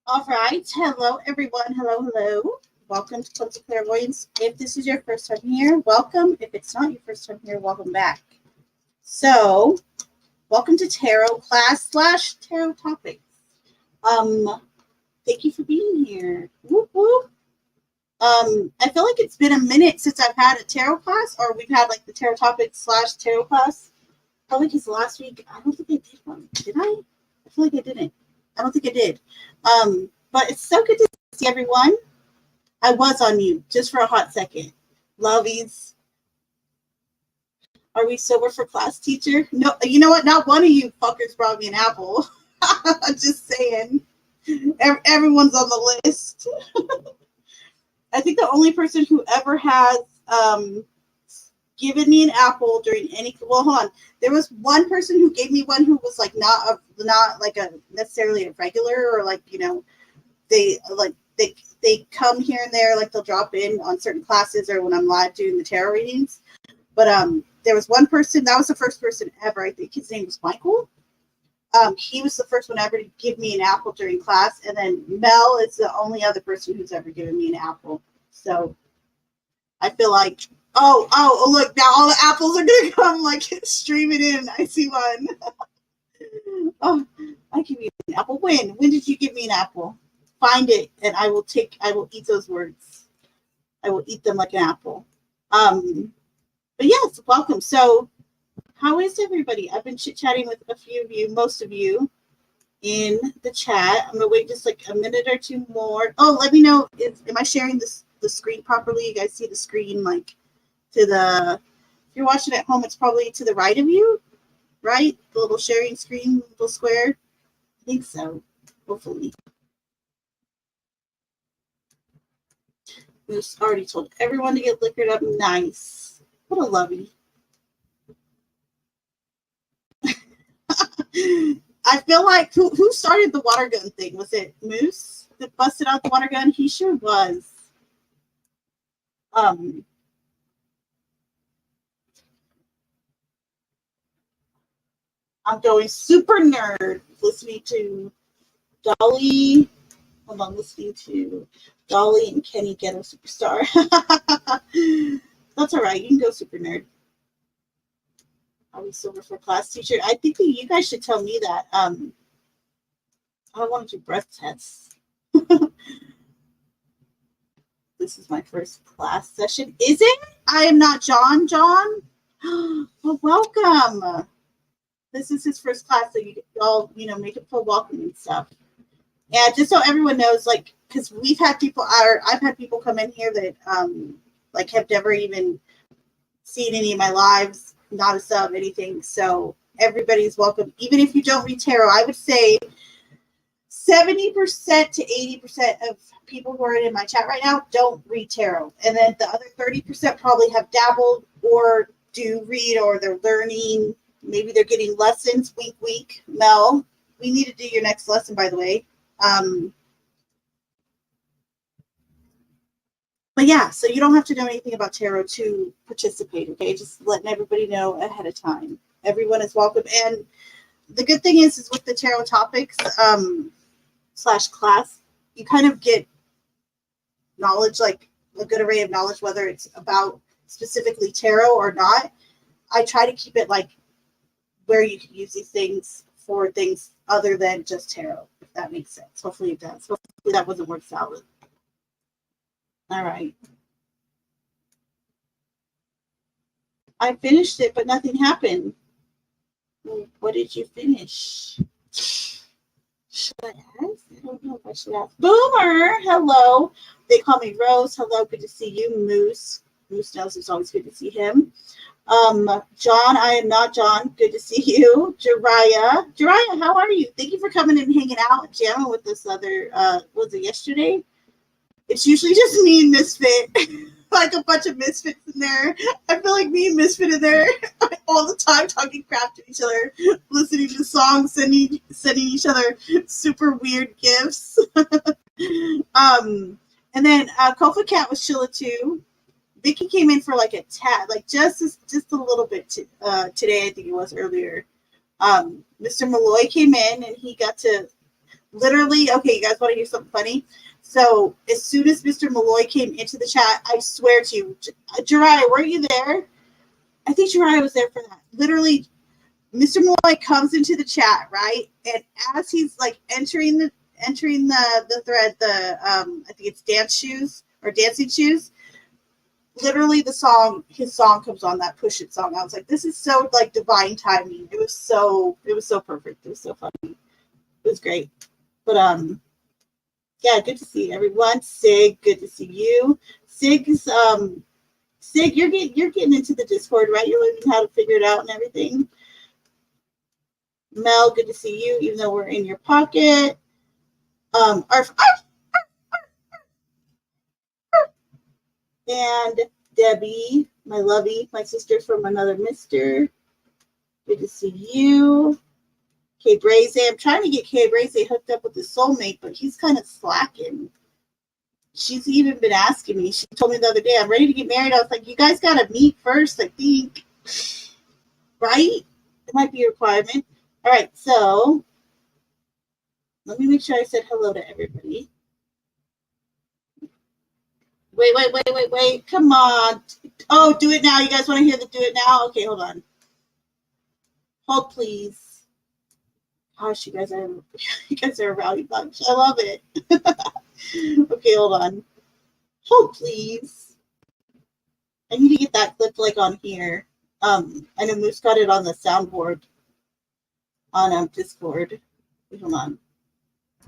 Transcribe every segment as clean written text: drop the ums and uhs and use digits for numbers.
All right. Hello, everyone. Hello. Welcome to Clubs of Clairvoyance. If this is your first time here, welcome. If it's not your first time here, welcome back. So, welcome to Tarot class / Tarot topics. Thank you for being here. Whoop, whoop. I feel like it's been a minute since I've had a tarot class, or we've had like the tarot topics / tarot class. Probably because last week, I don't think I did one. Did I? I feel like I didn't. I don't think I did. But it's so good to see everyone. I was on mute just for a hot second. Lovies. Are we sober for class, teacher? No, you know what? Not one of you fuckers brought me an apple. Just saying. Everyone's on the list. I think the only person who ever has given me an apple during any, well, hold on. There was one person who gave me one who was like not like a necessarily a regular, or like, you know, they come here and there, like they'll drop in on certain classes or when I'm live doing the tarot readings. But there was one person, that was the first person ever. I think his name was Michael. He was the first one ever to give me an apple during class, and then Mel is the only other person who's ever given me an apple. So I feel like, oh, look, now all the apples are gonna come like streaming in. I see one. Oh, I give you an apple. When did you give me an apple? Find it, and I will eat those words. I will eat them like an apple. But yes, welcome. So, how is everybody? I've been chit-chatting with a few of you, most of you, in the chat. I'm gonna wait just like a minute or two more. Oh, let me know am I sharing the screen properly? You guys see the screen like to the, if you're watching at home, it's probably to the right of you, right? The little sharing screen, little square. I think so, hopefully. We already told everyone to get liquored up. Nice. What a lovey. I feel like who started the water gun thing? Was it Moose that busted out the water gun? He sure was. I'm going super nerd listening to Dolly. Hold on, listening to Dolly and Kenny Ghetto Superstar. That's all right. You can go super nerd. Are we silver for class, teacher? I think that you guys should tell me that. I want to do breath tests. This is my first class session. Is it? I am not John. Well, welcome. This is his first class, so you all, you know, make it feel welcome and stuff. And just so everyone knows, like, because I've had people come in here that like have never even seen any of my lives, not a sub, anything. So everybody's welcome. Even if you don't read tarot, I would say 70% to 80% of people who are in my chat right now don't read tarot. And then the other 30% probably have dabbled or do read, or they're learning. Maybe they're getting lessons. Wink, wink. Mel, we need to do your next lesson, by the way. But yeah, so you don't have to know anything about tarot to participate, okay? Just letting everybody know ahead of time. Everyone is welcome. And the good thing is with the tarot topics / class, you kind of get knowledge, like a good array of knowledge, whether it's about specifically tarot or not. I try to keep it like where you can use these things for things other than just tarot, if that makes sense. Hopefully it does. Hopefully that wasn't word salad. All right. I finished it, but nothing happened. What did you finish? Should I ask? I don't know if I should ask. Boomer, hello. They call me Rose. Hello, good to see you. Moose knows it's always good to see him. John, I am not John. Good to see you. Jariah, how are you? Thank you for coming and hanging out and jamming with this other, was it yesterday? It's usually just me and Misfit, like a bunch of misfits in there. I feel like me and Misfit are there all the time talking crap to each other, listening to songs, sending each other super weird gifts. And then Kofa Cat was chilling too. Vicky came in for like a tad, like just a little bit today. I think it was earlier. Mr. Malloy came in and he got to Literally, okay, you guys want to hear something funny? So as soon as Mr. Malloy came into the chat, I swear to you, Jariah, were you there? I think Jariah was there for that. Literally, Mr. Malloy comes into the chat, right? And as he's like entering the thread, I think it's dance shoes or dancing shoes. Literally, his song comes on, that Push It song. I was like, this is so like divine timing. It was so perfect. It was so funny. It was great. But yeah, good to see everyone. Sig, good to see you. Sig, you're getting into the Discord, right? You're learning how to figure it out and everything. Mel, good to see you, even though we're in your pocket. And Debbie, my lovey, my sister from another mister. Good to see you. Kay Braze, I'm trying to get Kay Braze hooked up with his soulmate, but he's kind of slacking. She's even been asking me. She told me the other day, I'm ready to get married. I was like, you guys got to meet first, I think. Right? It might be a requirement. All right, so let me make sure I said hello to everybody. Wait. Come on. Oh, do it now. You guys want to hear the do it now? Okay, hold on. Hold, please. Gosh, you guys are a rowdy bunch. I love it. Okay, hold on. Hold, please. I need to get that clip like on here. I know Moose got it on the soundboard on Discord. Wait, hold on.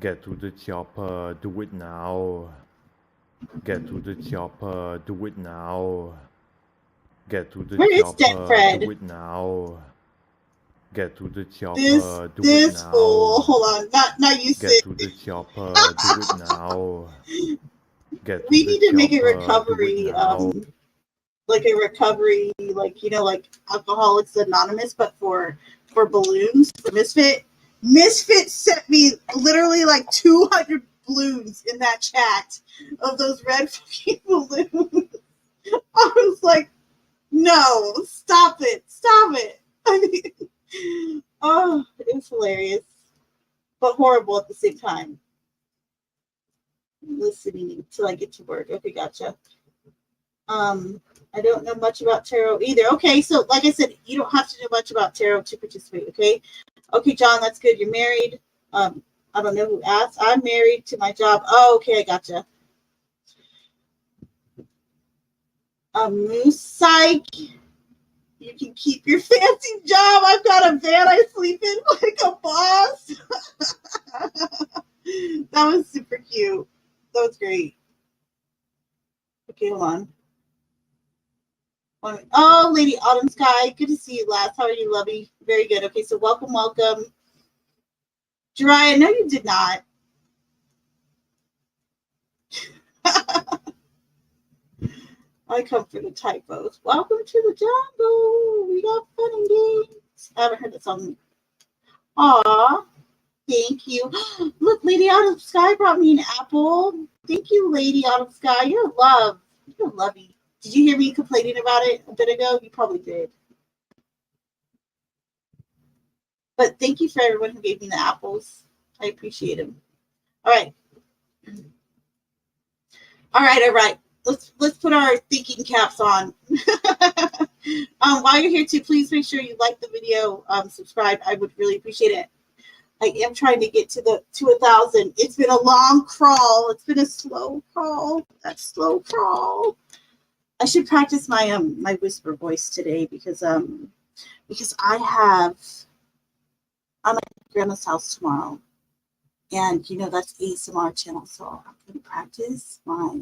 Get to the chopper, do it now. Get to the chopper, do it now. Get to the chopper, do it now. Get to the chopper, do it now. Fool. Hold on, not you. Get to the chopper, do it now. We need to make a recovery, like a recovery, like like Alcoholics Anonymous, but for balloons. For Misfit sent me literally like 200 balloons in that chat of those red fucking balloons. I was like, no, stop it. I mean, oh, it was hilarious, but horrible at the same time. Listening until I get to work. Okay, gotcha. I don't know much about tarot either. Okay, so like I said, you don't have to know much about tarot to participate. Okay, John, that's good. You're married. I don't know who asked. I'm married to my job. Oh, okay, I gotcha. Moose Psych. You can keep your fancy job. I've got a van I sleep in like a boss. That was super cute. That was great. Okay, hold on. Oh, Lady Autumn Sky. Good to see you last. How are you, lovey? Very good. Okay, so welcome. Jariah, no, you did not. I come for the typos. Welcome to the jungle. We got fun and games. I haven't heard that song. Aw, thank you. Look, Lady Autumn Sky brought me an apple. Thank you, Lady Autumn Sky. You're love. You're lovey. Did you hear me complaining about it a bit ago? You probably did. But thank you for everyone who gave me the apples. I appreciate them. All right. Let's put our thinking caps on. While you're here too, please make sure you like the video, subscribe. I would really appreciate it. I am trying to get to 1,000. It's been a long crawl. It's been a slow crawl. That slow crawl. I should practice my my whisper voice today because I'm at grandma's house tomorrow, and that's ASMR channel, so I'm gonna practice my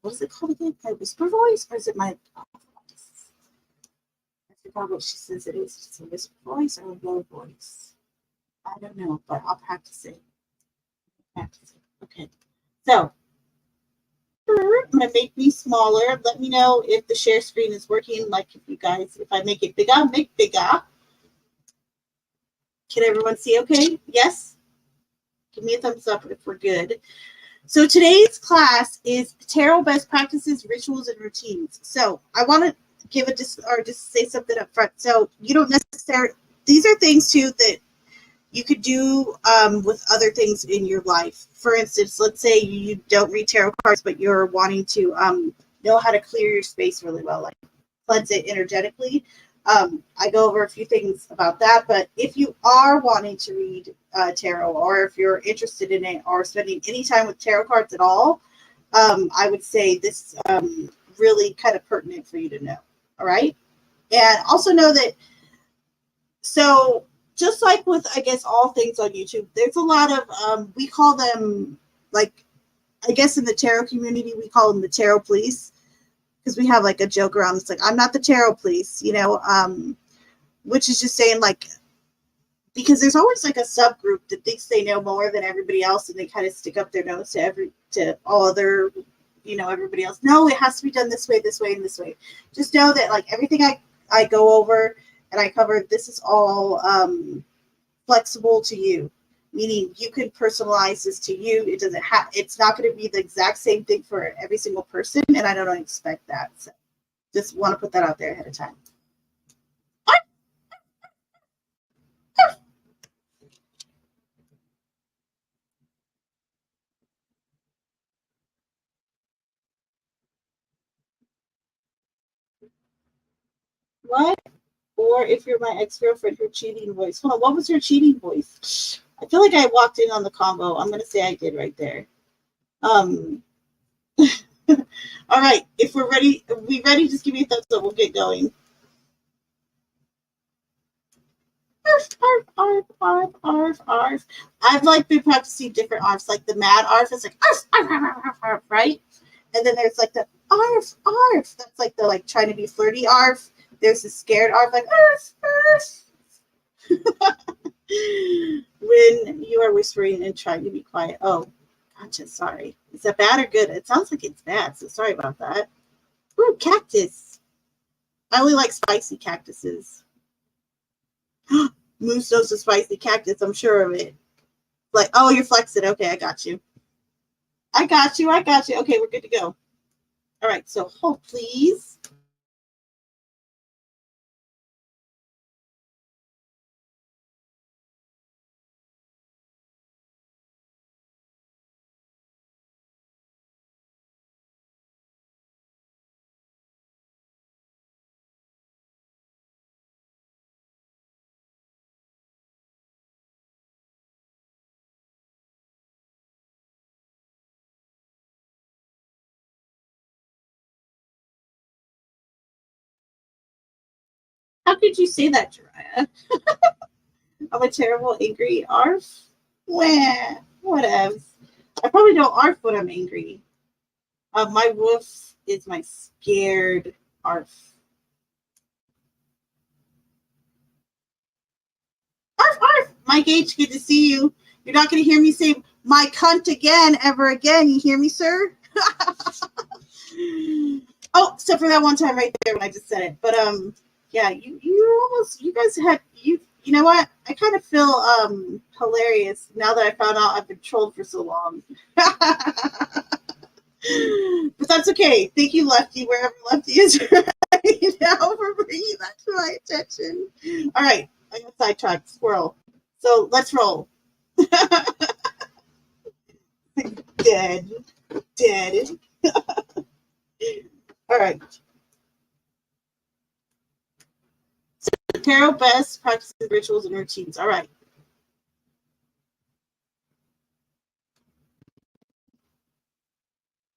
what is it called again? My whisper voice, or is it my voice? I forgot what she says it is. It's a whisper voice or a low voice. I don't know, but I'll practice it. Okay, so I'm gonna make me smaller. Let me know if the share screen is working. Like if I make it bigger, make bigger. Can everyone see okay? Yes? Give me a thumbs up if we're good. So today's class is Tarot Best Practices, Rituals, and Routines. So I want to give just say something up front. So you don't necessarily, these are things too that You could do with other things in your life. For instance, let's say you don't read tarot cards, but you're wanting to know how to clear your space really well, like cleanse it energetically. I go over a few things about that, but if you are wanting to read tarot, or if you're interested in it, or spending any time with tarot cards at all, I would say this really kind of pertinent for you to know. All right. And also know that, so just like with, I guess, all things on YouTube, there's a lot of, we call them, like, I guess in the tarot community, we call them the tarot police, because we have like a joke around. It's like, I'm not the tarot police, you know, which is just saying, like, because there's always like a subgroup that thinks they know more than everybody else, and they kind of stick up their nose to all other, you know, everybody else. No, it has to be done this way, and this way. Just know that, like, everything I go over and I cover, this is all flexible to you, meaning you can personalize this to you. It doesn't have, it's not going to be the exact same thing for every single person, and I don't expect that. So just want to put that out there ahead of time. What? Or if you're my ex-girlfriend, her cheating voice. Hold on, what was her cheating voice? I feel like I walked in on the combo. I'm going to say I did right there. All right, if we're ready, just give me a thumbs up. We'll get going. Arf, arf, arf, arf, arf. I've like been practicing different arfs, like the mad arf is like arf, arf, arf, arf, arf, right? And then there's like the arf, arf. That's like the like trying to be flirty arf. There's the scared arf, like arf, arf. When you are whispering and trying to be quiet. Oh, gotcha. Sorry. Is that bad or good? It sounds like it's bad, so sorry about that. Ooh, cactus. I only like spicy cactuses. Moose knows a spicy cactus. I'm sure of it. Like, oh, you're flexing. Okay, I got you. I got you. Okay, we're good to go. All right, so hold, please. How could you say that, Jariah? I'm a terrible, angry arf. Wah, whatevs. I probably don't arf when I'm angry. My woof is my scared arf. Arf, arf. Mike H, good to see you. You're not going to hear me say my cunt again, ever again. You hear me, sir? Oh, except for that one time right there when I just said it. But yeah, you guys had you know what? I kind of feel hilarious now that I found out I've been trolled for so long. But that's okay. Thank you, Lefty, wherever Lefty is right now, for bringing that to my attention. All right, I got sidetracked. Squirrel. So let's roll. Dead. All right. So tarot best practices, rituals, and routines. All right.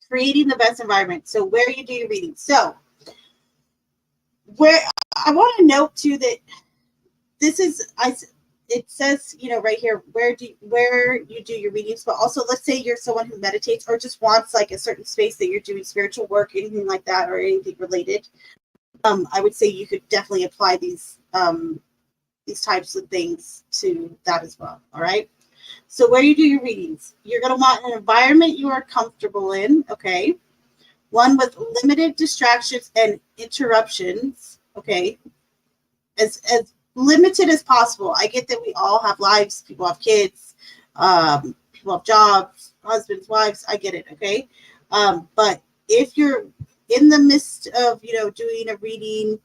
Creating the best environment. So where you do your reading. So where I want to note too that this is it says, you know, right here where you do your readings, but also let's say you're someone who meditates or just wants like a certain space that you're doing spiritual work, anything like that, or anything related. I would say you could definitely apply these types of things to that as well. All right. So where you do your readings, you're going to want an environment you are comfortable in. Okay. One with limited distractions and interruptions. Okay. As limited as possible. I get that we all have lives. People have kids. People have jobs, husbands, wives. I get it. Okay. But if you're in the midst of, you know, doing a reading,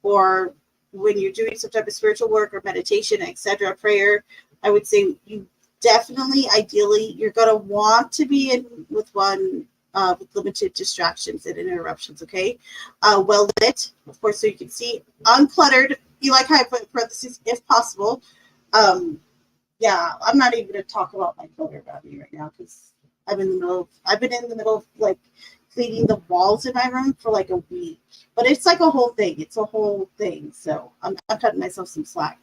or when you're doing some type of spiritual work or meditation, etc., prayer, I would say you definitely, ideally, you're going to want to be in with one with limited distractions and interruptions, okay? Well lit, of course, so you can see. Uncluttered, you like how I put parentheses, if possible. Yeah, I'm not even going to talk about my clutter around me right now because I've been in the middle of like cleaning the walls in my room for like a week. But it's like a whole thing. It's a whole thing. So I'm cutting myself some slack.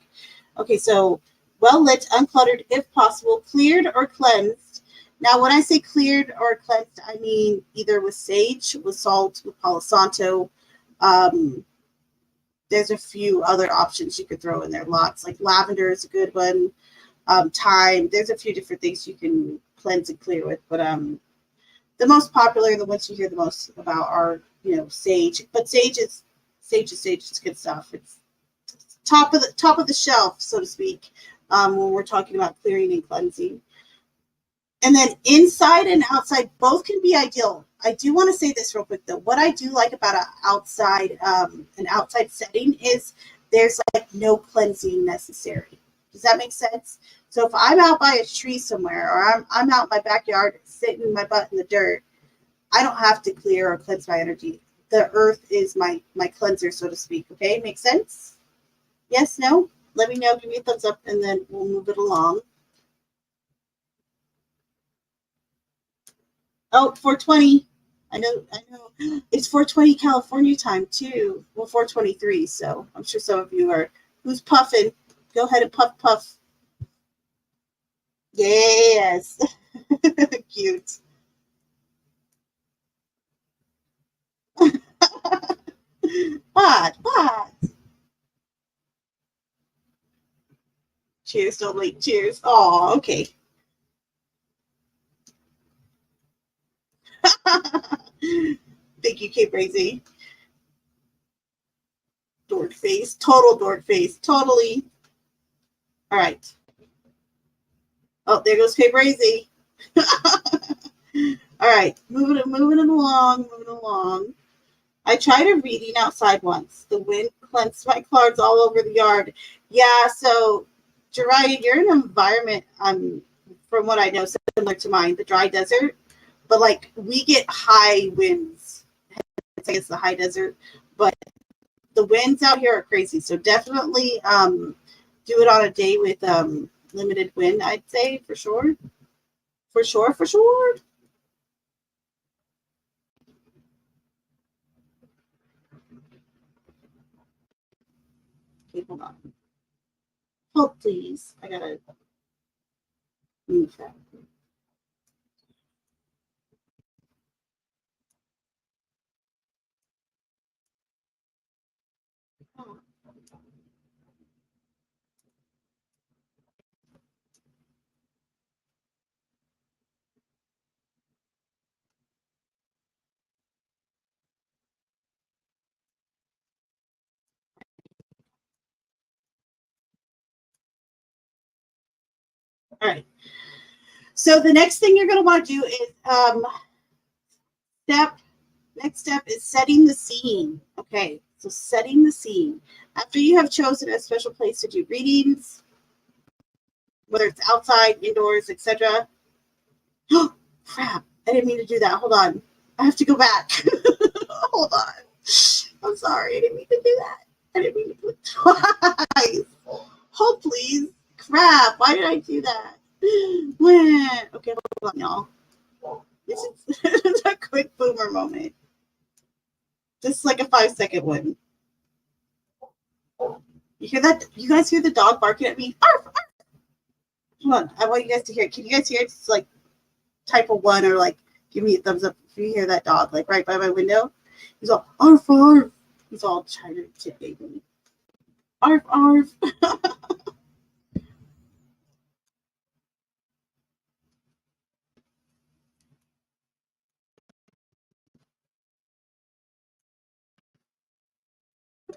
Okay, so well lit, uncluttered, if possible, cleared or cleansed. Now, when I say cleared or cleansed, I mean either with sage, with salt, with Palo Santo. There's a few other options you could throw in there. Lots, like lavender is a good one. Thyme. There's a few different things you can cleanse and clear with, but the most popular, the ones you hear the most about are, sage. But sage is It's good stuff. It's top of the shelf, so to speak, when we're talking about clearing and cleansing. And then inside and outside both can be ideal. I do want to say this real quick though. What I do like about an outside setting is there's like no cleansing necessary. Does that make sense? So if I'm out by a tree somewhere, or I'm out in my backyard sitting my butt in the dirt, I don't have to clear or cleanse my energy. The earth is my cleanser, so to speak. Okay, make sense? Yes, no? Let me know. Give me a thumbs up, and then we'll move it along. Oh, 420. I know. It's 420 California time too. Well, 423. So I'm sure some of you are. Who's puffing? Go ahead and puff. Yes. Cute. What? Cheers, don't late. Cheers. Oh, okay. Thank you, Kate Brazy. Dork face. Total dork face. Totally. All right. Oh, there goes Kate Brazy. All right. Moving it along. I tried a reading outside once. The wind cleansed my cards all over the yard. Yeah, so Jiraiya, you're in an environment, from what I know, similar to mine, the dry desert. But like we get high winds. I think it's the high desert, but the winds out here are crazy. So definitely do it on a day with limited wind, I'd say, for sure. For sure. Okay, hold on. Hold, please. I gotta move that. Oh. All right. So the next thing you're going to want to do is next step is setting the scene. Okay, so setting the scene. After you have chosen a special place to do readings, whether it's outside, indoors, etc. Oh, crap. I didn't mean to do that. Hold on. I have to go back. Hold on. I'm sorry. I didn't mean to do that. I didn't mean to do it twice. Hold, please. Crap. Why did I do that? Okay, hold on, y'all. This is a quick boomer moment. This is like a 5-second one. You hear that? You guys hear the dog barking at me? Arf, arf. Hold on. I want you guys to hear it. Can you guys hear it? It's like type of one or like give me a thumbs up if you hear that dog like right by my window. He's all arf arf. He's all trying to intimidate me. Arf arf.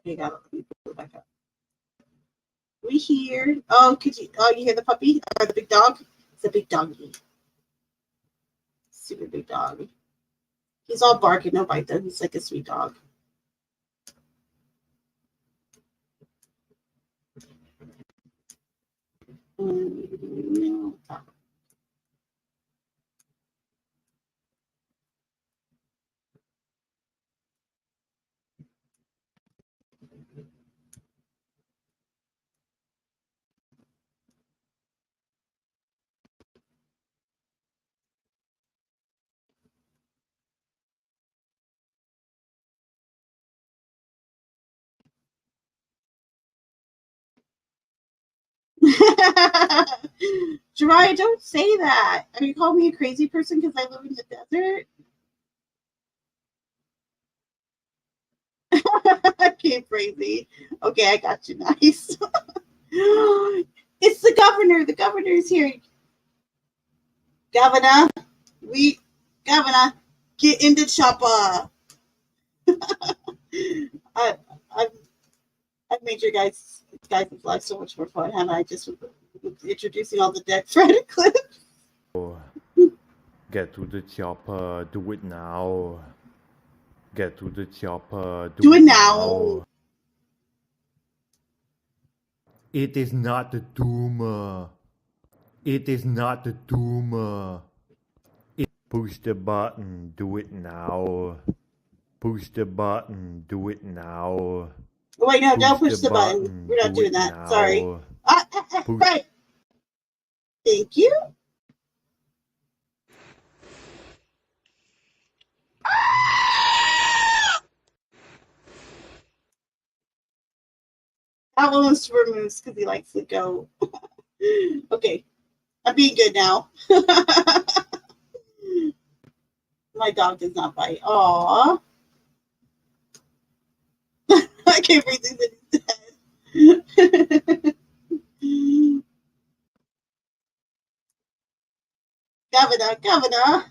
Okay, got it. Go back up. We hear. Oh, you hear the puppy or the big dog? It's a big doggy. Super big dog. He's all barking, no bite though. He's like a sweet dog. No. Jiraiya, don't say that. Are you calling me a crazy person because I live in the desert? Okay, crazy. Okay, I got you. Nice. It's the governor. The governor's here. Governor, Governor, get in the chopper. I, I've, I've made your guys' life so much more fun, haven't I? Just introducing all the deck Fred clips. Get to the chopper, do it now. Get to the chopper, Do it now. It is not the doomer. It is not the doomer. Push the button, do it now. Push the button, do it now. Oh, wait, no, don't push the button. We're not doing that. Now. Sorry. Right. Thank you. That one was for Moose because he likes to go. Okay. I'm being good now. My dog does not bite. Aww. I can't breathe in his head. Governor.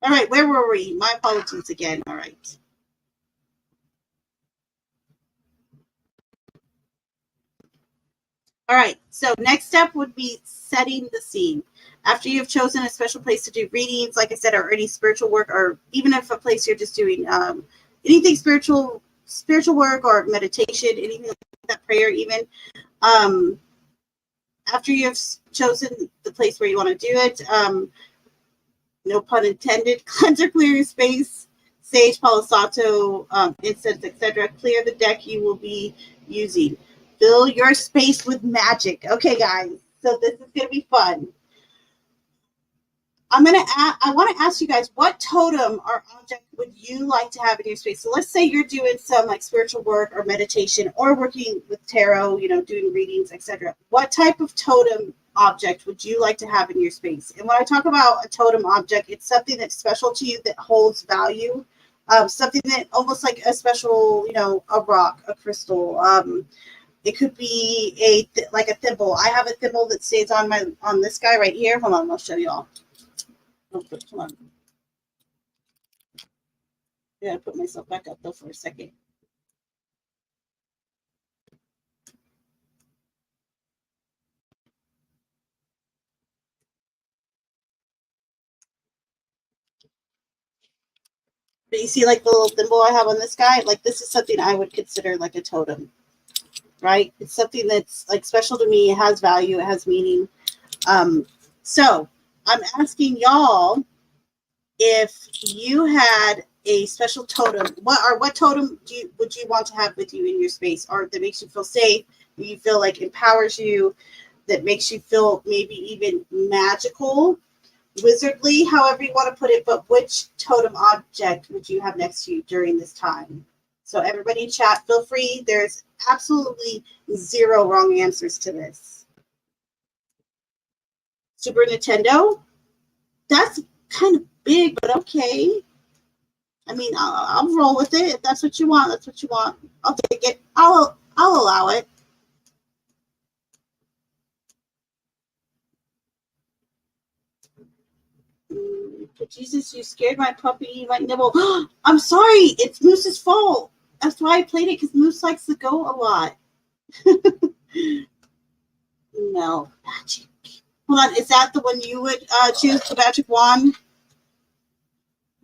All right, where were we? My apologies again. All right. All right, so next step would be setting the scene. After you've chosen a special place to do readings, like I said, or any spiritual work, or even if a place you're just doing anything spiritual work or meditation, anything like that, prayer even. After you've chosen the place where you want to do it, no pun intended, cleanse or clear your space, sage, palo santo, incense, etc. Clear the deck you will be using. Fill your space with magic. Okay, guys, so this is going to be fun. I want to ask you guys, what totem or object would you like to have in your space? So let's say you're doing some like spiritual work or meditation or working with tarot, doing readings, etc. What type of totem object would you like to have in your space? And when I talk about a totem object, it's something that's special to you that holds value, something that almost like a special, a rock, a crystal. It could be like a thimble. I have a thimble that stays on this guy right here. Hold on, I'll show you all. Hold on. I gotta put myself back up though for a second. But you see like the little thimble I have on this guy? Like this is something I would consider like a totem, right? It's something that's like special to me. It has value. It has meaning. So I'm asking y'all if you had a special totem, what totem would you want to have with you in your space, or that makes you feel safe, that you feel like empowers you, that makes you feel maybe even magical, wizardly, however you want to put it, but which totem object would you have next to you during this time? So everybody in chat, feel free. There's absolutely zero wrong answers to this. Super Nintendo? That's kind of big, but okay. I mean, I'll roll with it. If that's what you want, that's what you want. I'll take it. I'll allow it. But Jesus, you scared my puppy. You might nibble. I'm sorry. It's Moose's fault. That's why I played it, because Moose likes to go a lot. No. Magic. Hold on. Is that the one you would choose, the magic wand?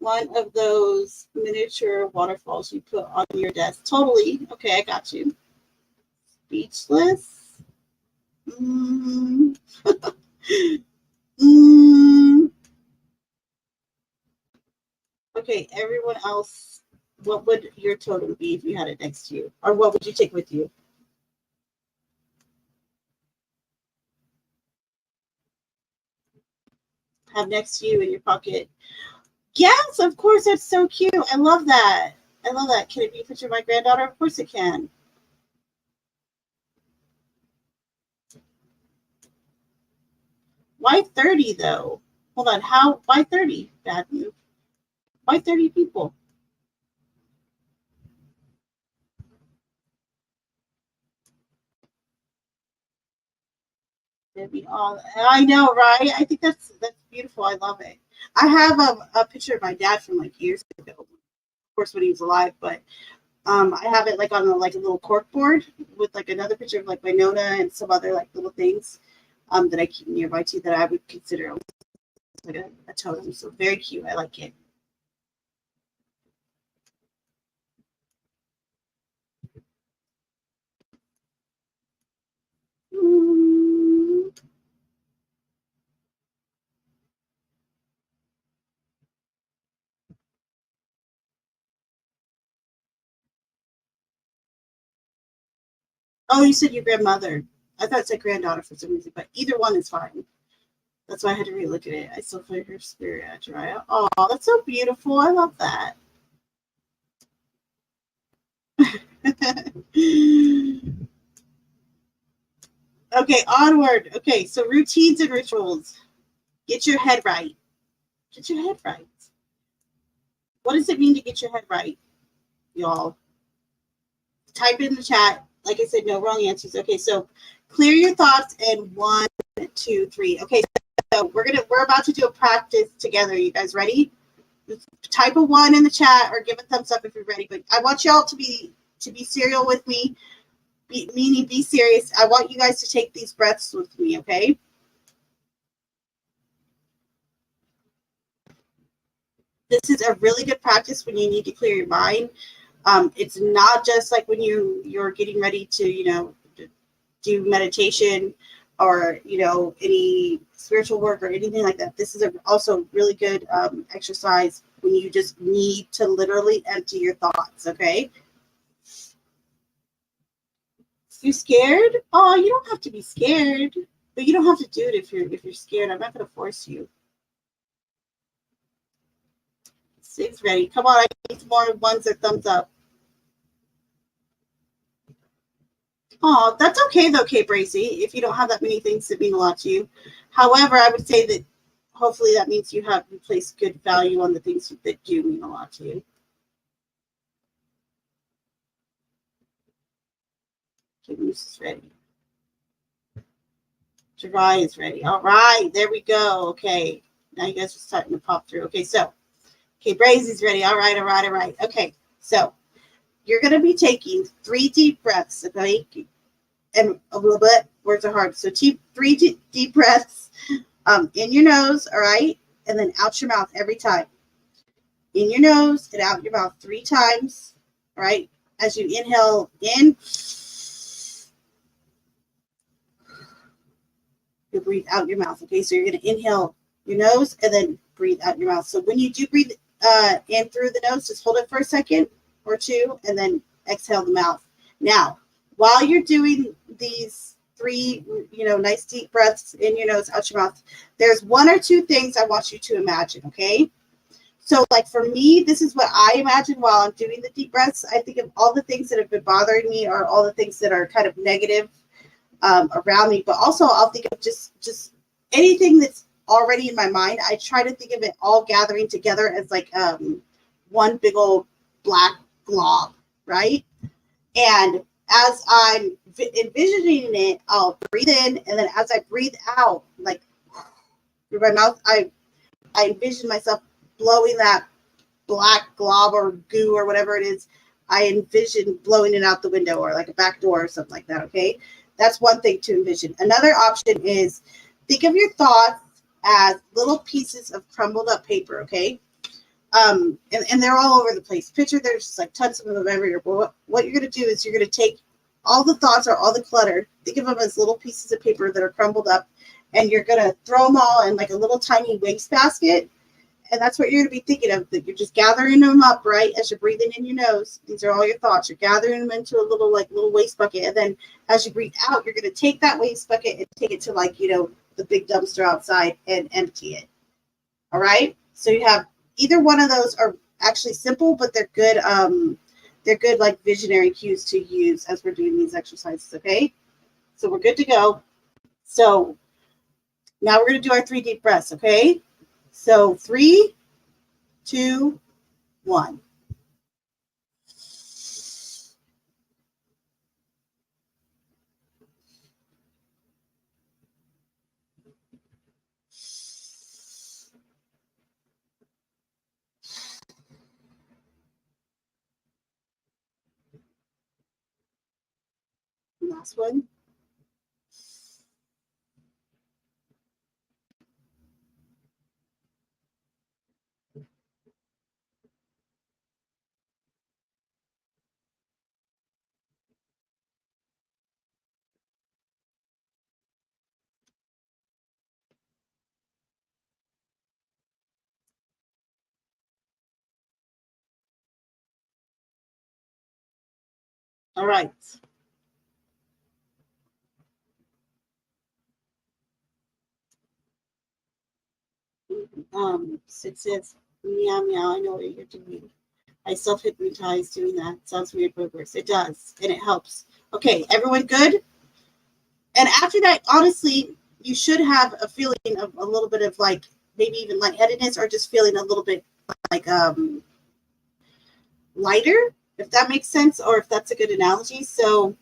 one of those miniature waterfalls you put on your desk. Totally. Okay, I got you. Speechless. Okay, everyone else, what would your totem be if you had it next to you? Or what would you take with you? Have next to you in your pocket. Yes, of course, that's so cute. I love that. I love that. Can it be a picture of my granddaughter? Of course it can. Why 30 though? Hold on. Why 30? Bad move. Why 30 people? I know, right? I think that's beautiful. I love it. I have a picture of my dad from like years ago. Of course, when he was alive, but I have it like on a little cork board with like another picture of like my Nona and some other like little things that I keep nearby too that I would consider like a totem. So very cute. I like it. Oh, you said your grandmother. I thought it said granddaughter for some reason, but either one is fine. That's why I had to relook at it. I still feel her spirit at Jiraiya. Oh, that's so beautiful. I love that. Okay, onward. Okay, so routines and rituals. Get your head right. Get your head right. What does it mean to get your head right, y'all? Type in the chat. Like I said, no wrong answers. Okay, so clear your thoughts in 1, 2, 3. Okay, so we're about to do a practice together. You guys ready? Type a 1 in the chat or give a thumbs up if you're ready. But I want y'all to be serial with me. Meaning be serious. I want you guys to take these breaths with me, okay? This is a really good practice when you need to clear your mind. It's not just like when you're getting ready to, do meditation or, any spiritual work or anything like that. This is also really good exercise when you just need to literally empty your thoughts, okay? You scared? Oh, you don't have to be scared, but you don't have to do it if you're scared. I'm not going to force you. 6 ready. Come on, I need more ones or thumbs up. Oh, that's okay though, Kate Bracy, if you don't have that many things that mean a lot to you. However, I would say that hopefully that means you placed good value on the things that do mean a lot to you. Okay, Moose is ready. Jirai is ready. All right, there we go. Okay, now you guys are starting to pop through. Okay, so, Brazy's ready. All right. Okay, so you're going to be taking 3 deep breaths, okay? And a little bit, words are hard. So 3 deep breaths in your nose, all right? And then out your mouth every time. In your nose and out your mouth 3 times, all right? As you inhale in, you breathe out your mouth, okay? So you're going to inhale your nose and then breathe out your mouth. So when you do breathe in through the nose, just hold it for a second or 2 and then exhale the mouth. Now, while you're doing these 3, nice deep breaths in your nose, out your mouth, there's 1 or 2 things I want you to imagine, okay? So, like for me, this is what I imagine while I'm doing the deep breaths. I think of all the things that have been bothering me or all the things that are kind of negative around me, but also I'll think of just anything that's already in my mind. I try to think of it all gathering together as like one big old black glob, right? And as I'm envisioning it, I'll breathe in, and then as I breathe out, like through my mouth, I envision myself blowing that black glob or goo or whatever it is. I envision blowing it out the window or like a back door or something like that, okay? That's one thing to envision. Another option is think of your thoughts as little pieces of crumbled up paper, okay? And they're all over the place. Picture there's just like tons of them everywhere. But what you're going to do is you're going to take all the thoughts or all the clutter, think of them as little pieces of paper that are crumbled up, and you're going to throw them all in like a little tiny wastebasket. And that's what you're going to be thinking of, that you're just gathering them up, right? As you're breathing in your nose, these are all your thoughts. You're gathering them into a little waste bucket. And then as you breathe out, you're going to take that waste bucket and take it to the big dumpster outside and empty it. All right. So you have either one of those are actually simple, but they're good. They're good like visionary cues to use as we're doing these exercises. Okay. So we're good to go. So now we're going to do our 3 deep breaths. Okay. So 3, 2, 1. Last one. All right. It says, meow, meow, I know what you're doing. I self-hypnotize doing that. Sounds weird, but it works. It does, and it helps. Okay, everyone good? And after that, honestly, you should have a feeling of a little bit of like maybe even lightheadedness, or just feeling a little bit like lighter, if that makes sense, or if that's a good analogy. So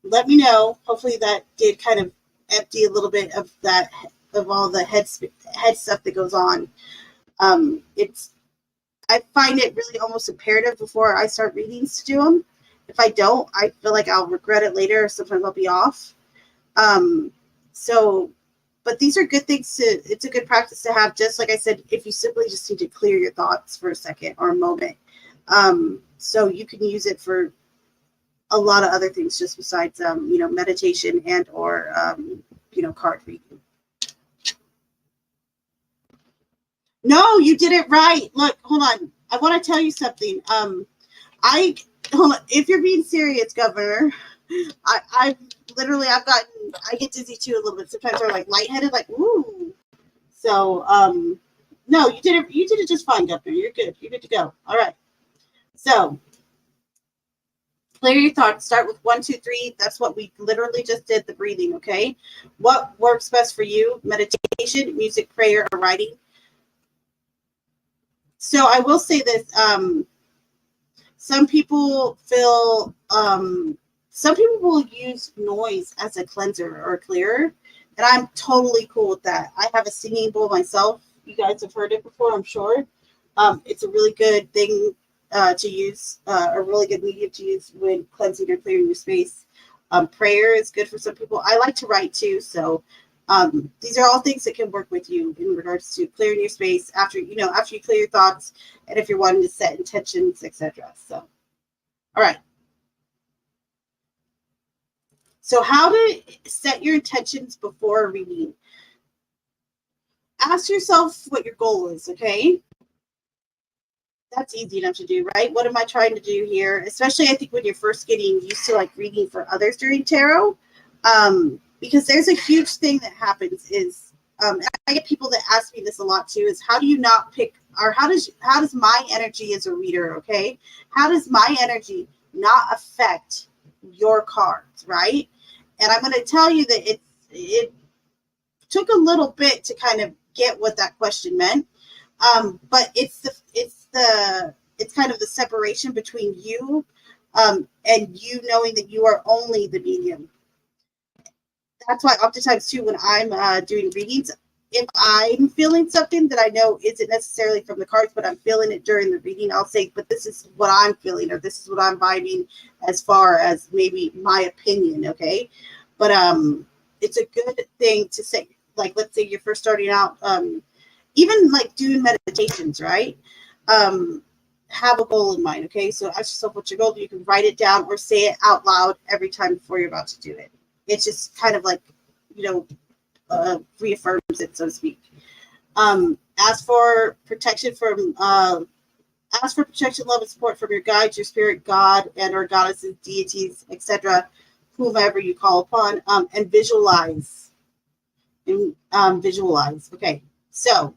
let me know. Hopefully that did kind of empty a little bit of that, of all the head stuff that goes on. I find it really almost imperative before I start readings to do them. If I don't, I feel like I'll regret it later, or sometimes I'll be off. But these are good things it's a good practice to have, just like I said, if you simply just need to clear your thoughts for a second or a moment. So you can use it for a lot of other things just besides, meditation and or, card reading. No, you did it right. Look, hold on. I want to tell you something. Hold on. If you're being serious, Governor, I get dizzy too a little bit. Sometimes I'm like lightheaded, like, ooh. So, no, you did it just fine, Governor. You're good. You're good to go. All right. So, clear your thoughts. Start with 1, 2, 3. That's what we literally just did, the breathing, okay? What works best for you? Meditation, music, prayer, or writing? So I will say this, some people will use noise as a cleanser or a clearer, and I'm totally cool with that. I have a singing bowl myself. You guys have heard it before, I'm sure. It's a really good thing to use, a really good medium to use when cleansing or clearing your space. Prayer is good for some people. I like to write too, so these are all things that can work with you in regards to clearing your space after you clear your thoughts, and if you're wanting to set intentions, etc. So, all right. So how to set your intentions before a reading. Ask yourself what your goal is, okay? That's easy enough to do, right? What am I trying to do here? Especially, I think, when you're first getting used to like reading for others during tarot. Because there's a huge thing that happens is, I get people that ask me this a lot too, is how do you not pick, or how does my energy as a reader, okay? How does my energy not affect your cards, right? And I'm going to tell you that it took a little bit to kind of get what that question meant. But it's kind of the separation between you, and you knowing that you are only the medium. That's why oftentimes too, when I'm doing readings, if I'm feeling something that I know isn't necessarily from the cards, but I'm feeling it during the reading, I'll say, but this is what I'm feeling, or this is what I'm vibing as far as maybe my opinion, okay? But it's a good thing to say, like, let's say you're first starting out, even like doing meditations, right? have a goal in mind. Okay, so ask yourself what's your goal. You can write it down or say it out loud every time before you're about to do it. It's just kind of like, reaffirms it, so to speak. Ask for protection from ask for protection, love, and support from your guides, your spirit, God, and or goddesses, deities, etc., whomever you call upon, and visualize. Visualize. Okay, so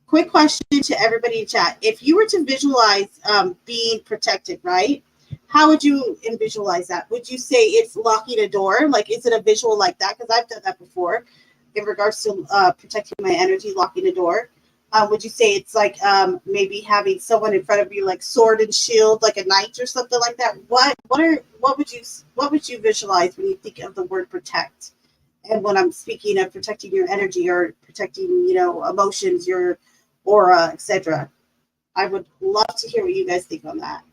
quick question to everybody in chat. If you were to visualize being protected, right? How would you visualize that? Would you say it's locking a door? Like, is it a visual like that? Because I've done that before in regards to protecting my energy, locking a door. Would you say it's like maybe having someone in front of you, like sword and shield, like a knight or something like that? What would you visualize when you think of the word protect? And when I'm speaking of protecting your energy or protecting, emotions, your aura, etc. I would love to hear what you guys think on that.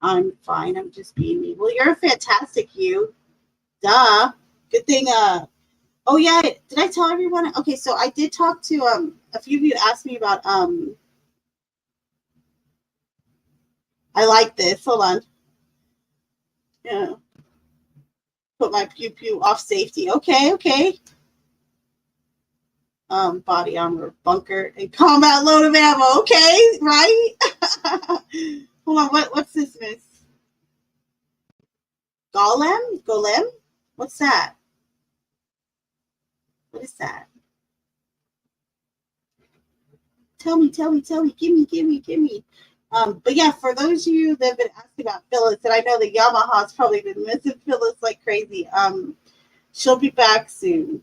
I'm fine. I'm just being me. Well, you're fantastic, you. Duh. Good thing. Oh yeah. Did I tell everyone? Okay, so I did talk to a few of you asked me about I like this. Hold on. Yeah. Put my pew pew off safety. Okay. Body armor, bunker, and combat load of ammo. Okay, right? Hold on. What's this, miss? Golem? What's that? What is that? Tell me. Give me. But yeah, for those of you that have been asking about Phyllis, and I know that Yamaha's probably been missing Phyllis like crazy. She'll be back soon.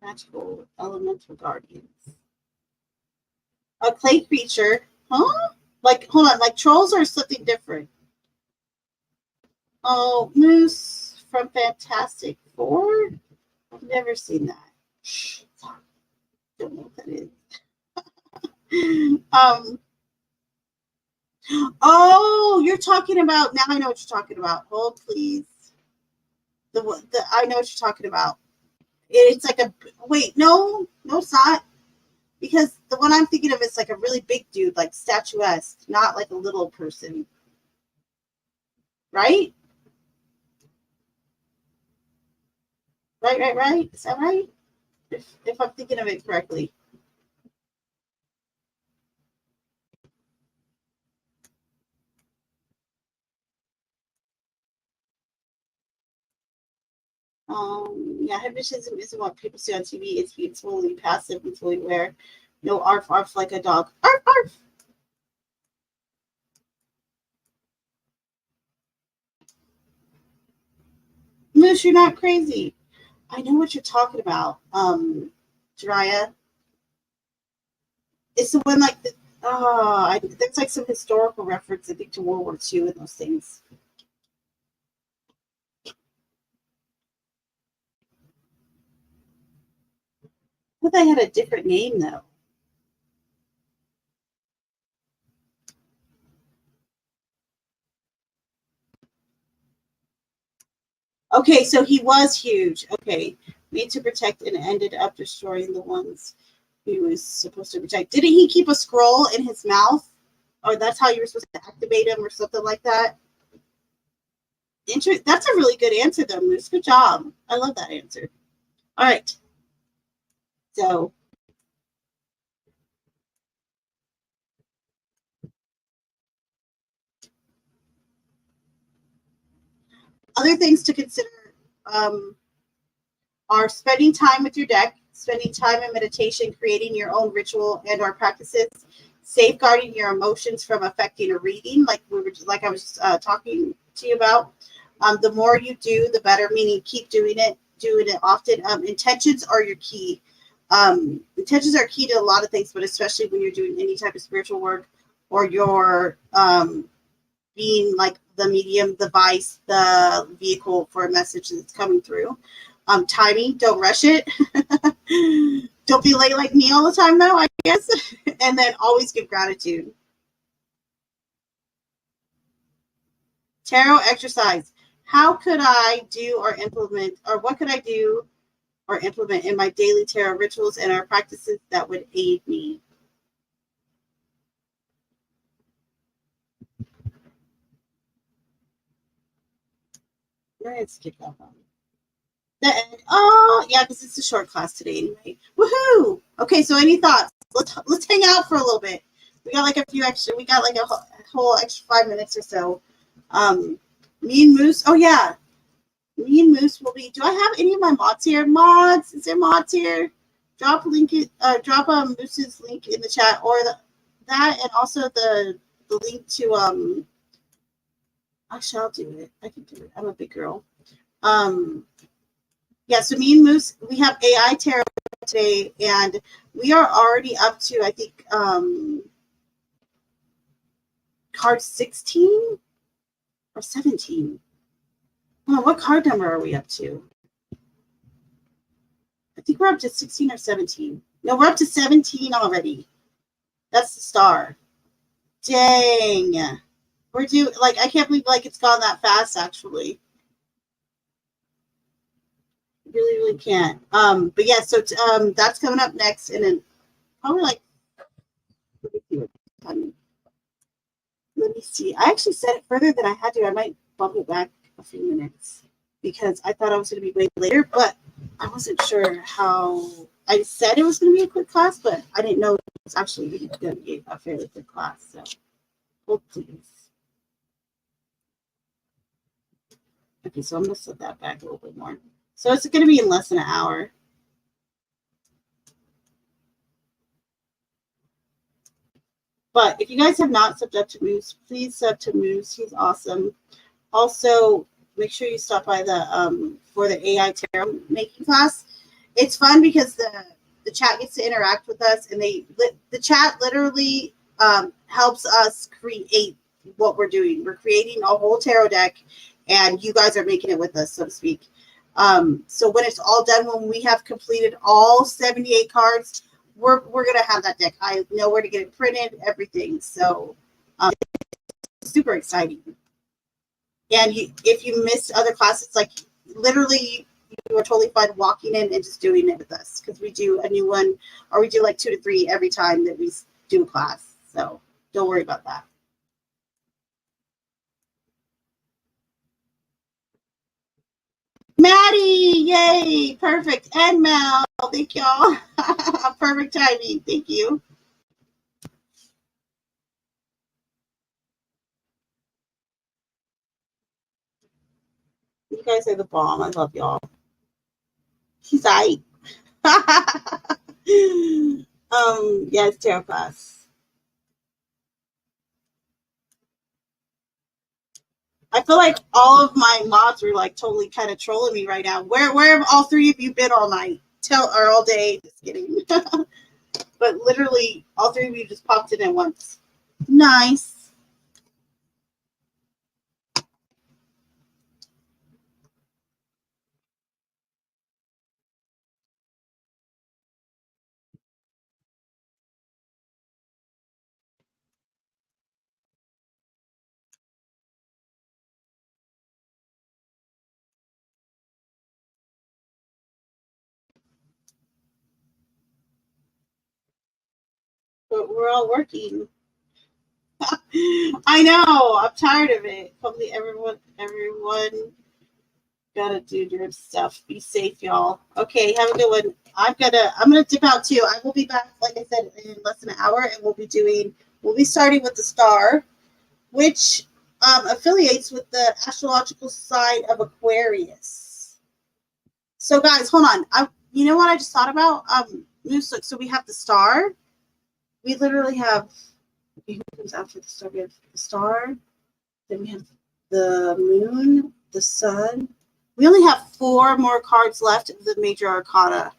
Magical elemental guardians. A clay creature, huh? Like, hold on, like trolls or something different? Oh, Moose from Fantastic Four? I've never seen that. Don't know what that is. Oh, you're talking about, now I know what you're talking about. Hold, please. I know what you're talking about. It's like no, it's not. Because the one I'm thinking of is like a really big dude, like statuesque, not like a little person. Right? Right. Is that right? If I'm thinking of it correctly. Yeah, hypnotism isn't what people see on TV. It's being totally passive and totally aware. No, arf like a dog. Arf. Moose, you're not crazy. I know what you're talking about. Jiraiya. It's the one like that's like some historical reference, I think, to World War II and those things. I thought they had a different name though. Okay, so he was huge. Okay, made to protect and ended up destroying the ones he was supposed to protect. Didn't he keep a scroll in his mouth? Or that's how you were supposed to activate him or something like that? That's a really good answer, though, Moose. Good job. I love that answer. All right. So, other things to consider are spending time with your deck, spending time in meditation, creating your own ritual and or practices, safeguarding your emotions from affecting a reading, like I was talking to you about. The more you do, the better. Meaning, keep doing it often. Intentions are your key. Intentions are key to a lot of things, but especially when you're doing any type of spiritual work or you're being like the medium, the device, the vehicle for a message that's coming through. Timing, don't rush it. Don't be late like me all the time, though, I guess. And then always give gratitude. Tarot exercise. How could I do or implement, or what could I do or implement in my daily tarot rituals and our practices that would aid me? Let's skip that one. Oh, yeah, because it's a short class today anyway. Woohoo! Okay, so any thoughts? Let's hang out for a little bit. We got like a whole extra 5 minutes or so. Me and Moose. Oh yeah, me and Moose will be. Do I have any of my mods here? Mods, is there mods here? Drop Moose's link in the chat, or that, and also the link to I shall do it. I can do it. I'm a big girl. Yeah, so me and Moose, we have AI tarot today, and we are already up to, I think, card 16 or 17. Oh, what card number are we up to? I think we're up to 16 or 17. No, we're up to 17 already. That's the star. Dang. We're due, like, I can't believe, like, it's gone that fast, actually. Really can't. But yeah, so that's coming up next, and then probably like, let me see. I actually said it further than I had to. I might bump it back a few minutes because I thought I was going to be way later, but I wasn't sure how. I said it was going to be a quick class, but I didn't know it was actually going to be a fairly quick class. So, hold please. Okay, so I'm going to set that back a little bit more. So it's going to be in less than an hour. But if you guys have not subbed up to Moose, please sub to Moose. He's awesome. Also, make sure you stop by the for the AI tarot making class. It's fun because the chat gets to interact with us, and the chat literally helps us create what we're doing. We're creating a whole tarot deck, and you guys are making it with us, so to speak. So when it's all done, when we have completed all 78 cards, we're gonna have that deck. I know where to get it printed, everything. So it's super exciting. And if you missed other classes, like literally, you are totally fine walking in and just doing it with us because we do a new one, or we do like 2 to 3 every time that we do a class. So don't worry about that. Maddie, yay, perfect. And Mel, thank y'all. Perfect timing. Thank you. You guys are the bomb. I love y'all. She's aight. Yeah, it's tarot class. I feel like all of my mods are like totally kind of trolling me right now. Where have all 3 of you been all night? Or all day? Just kidding. But literally, all 3 of you just popped in at once. Nice. But we're all working. I know. I'm tired of it. Probably everyone gotta do their stuff. Be safe, y'all. Okay, have a good one. I'm gonna dip out too. I will be back, like I said, in less than an hour, and we'll be starting with the star, which affiliates with the astrological sign of Aquarius. So guys, hold on. You know what I just thought about? So we have the star. We literally have, who comes after the star? We have the star, then we have the moon, the sun. We only have 4 more cards left of the major arcana.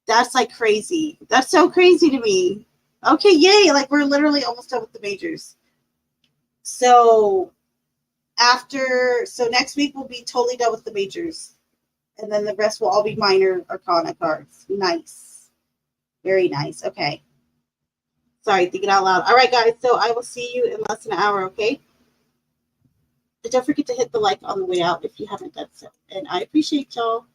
That's like crazy. That's so crazy to me. Okay, yay. Like we're literally almost done with the majors. So next week we'll be totally done with the majors. And then the rest will all be minor arcana cards. Nice. Very nice. Okay. Sorry, thinking out loud. All right, guys. So I will see you in less than an hour, okay? And don't forget to hit the like on the way out if you haven't done so. And I appreciate y'all.